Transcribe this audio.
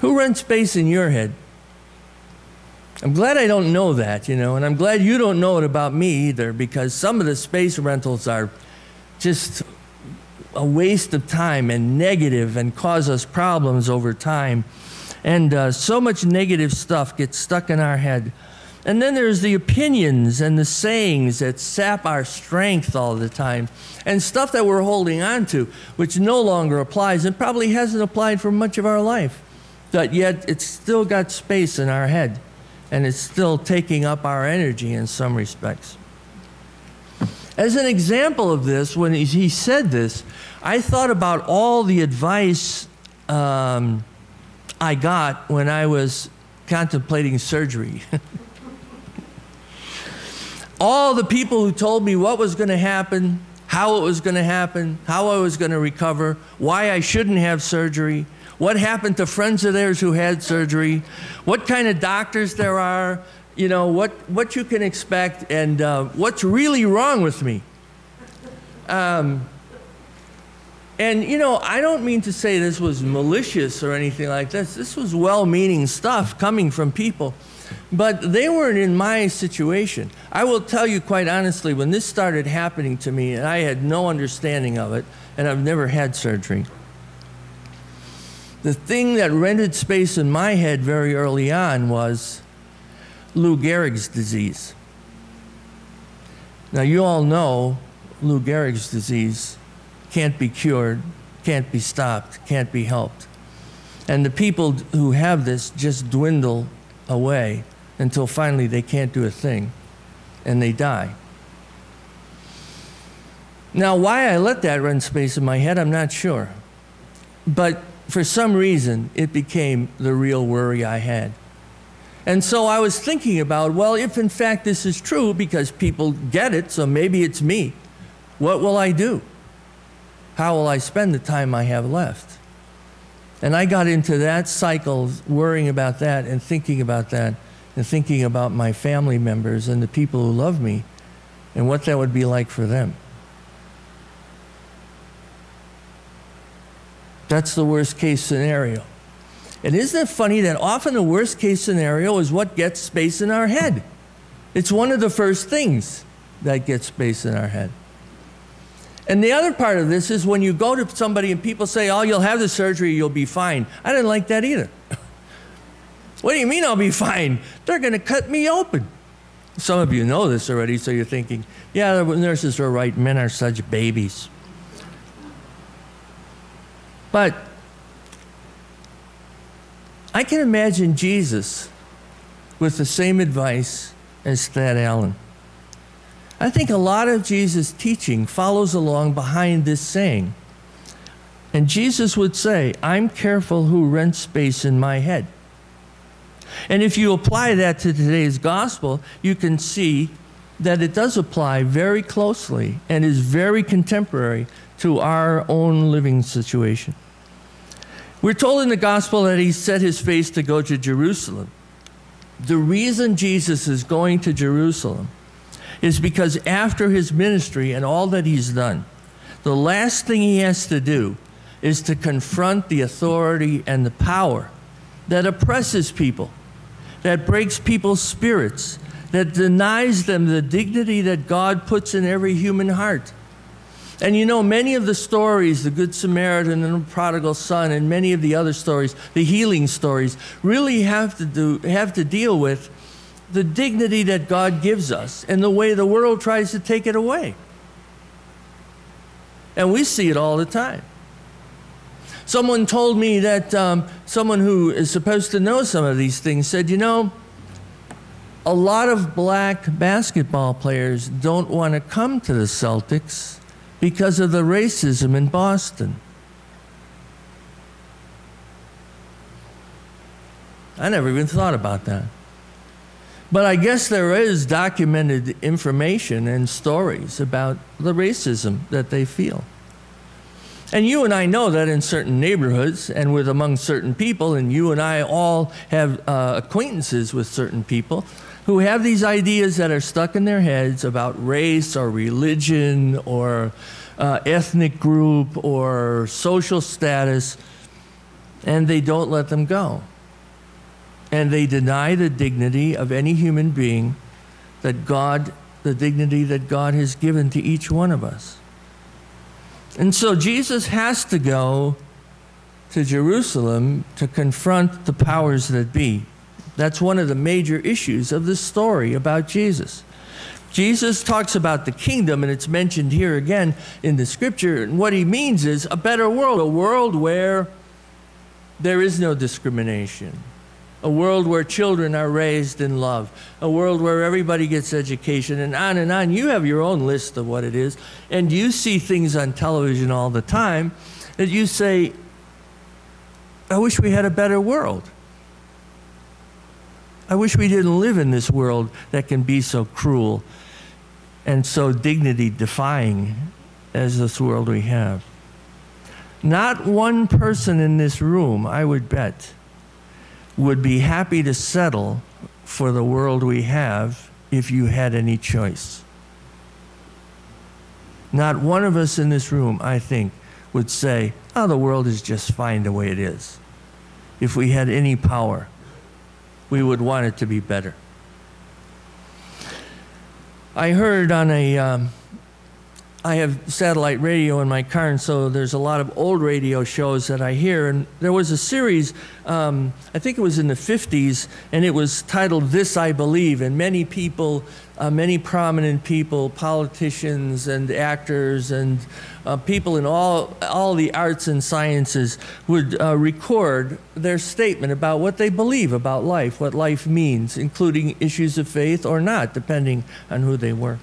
Who rents space in your head? I'm glad I don't know that, and I'm glad you don't know it about me either, because some of the space rentals are just a waste of time and negative and cause us problems over time. And so much negative stuff gets stuck in our head. And then there's the opinions and the sayings that sap our strength all the time, and stuff that we're holding on to, which no longer applies and probably hasn't applied for much of our life. But yet it's still got space in our head, and it's still taking up our energy in some respects. As an example of this, when he said this, I thought about all the advice I got when I was contemplating surgery. All the people who told me what was going to happen, how it was going to happen, how I was going to recover, why I shouldn't have surgery, what happened to friends of theirs who had surgery, what kind of doctors there are, what you can expect, and what's really wrong with me. And, I don't mean to say this was malicious or anything like this. This was well-meaning stuff coming from people. But they weren't in my situation. I will tell you quite honestly, when this started happening to me, and I had no understanding of it, and I've never had surgery, the thing that rented space in my head very early on was Lou Gehrig's disease. Now, you all know Lou Gehrig's disease can't be cured, can't be stopped, can't be helped. And the people who have this just dwindle away until finally they can't do a thing and they die. Now, why I let that rent space in my head, I'm not sure. But for some reason, it became the real worry I had. And so I was thinking about, well, if in fact this is true, because people get it, so maybe it's me, what will I do? How will I spend the time I have left? And I got into that cycle, worrying about that and thinking about that and thinking about my family members and the people who love me and what that would be like for them. That's the worst case scenario. And isn't it funny that often the worst case scenario is what gets space in our head? It's one of the first things that gets space in our head. And the other part of this is when you go to somebody and people say, oh, you'll have the surgery, you'll be fine. I didn't like that either. What do you mean I'll be fine? They're going to cut me open. Some of you know this already, so you're thinking, yeah, the nurses are right. Men are such babies. But I can imagine Jesus with the same advice as Thad Allen. I think a lot of Jesus' teaching follows along behind this saying. And Jesus would say, I'm careful who rents space in my head. And if you apply that to today's gospel, you can see that it does apply very closely and is very contemporary to our own living situation. We're told in the gospel that he set his face to go to Jerusalem. The reason Jesus is going to Jerusalem is because after his ministry and all that he's done, the last thing he has to do is to confront the authority and the power that oppresses people, that breaks people's spirits, that denies them the dignity that God puts in every human heart. And you know, many of the stories, the Good Samaritan and the prodigal son, and many of the other stories, the healing stories, really have to deal with the dignity that God gives us and the way the world tries to take it away. And we see it all the time. Someone told me that someone who is supposed to know some of these things said, you know, a lot of black basketball players don't want to come to the Celtics because of the racism in Boston. I never even thought about that. But I guess there is documented information and stories about the racism that they feel. And you and I know that in certain neighborhoods and with among certain people, and you and I all have acquaintances with certain people who have these ideas that are stuck in their heads about race or religion or ethnic group or social status. and they don't let them go. And they deny the dignity of any human being the dignity that God has given to each one of us. And so Jesus has to go to Jerusalem to confront the powers that be. That's one of the major issues of this story about Jesus. Jesus talks about the kingdom, and it's mentioned here again in the scripture. And what he means is a better world, a world where there is no discrimination, a world where children are raised in love, a world where everybody gets education, and on and on. You have your own list of what it is, and you see things on television all the time that you say, I wish we had a better world. I wish we didn't live in this world that can be so cruel and so dignity-defying as this world we have. Not one person in this room, I would bet, would be happy to settle for the world we have if you had any choice. Not one of us in this room, I think, would say, oh, the world is just fine the way it is. If we had any power, we would want it to be better. I heard on I have satellite radio in my car, and so there's a lot of old radio shows that I hear. And there was a series, I think it was in the 50s, and it was titled This I Believe. And many people, many prominent people, politicians and actors and people in all the arts and sciences would record their statement about what they believe about life, what life means, including issues of faith or not, depending on who they were.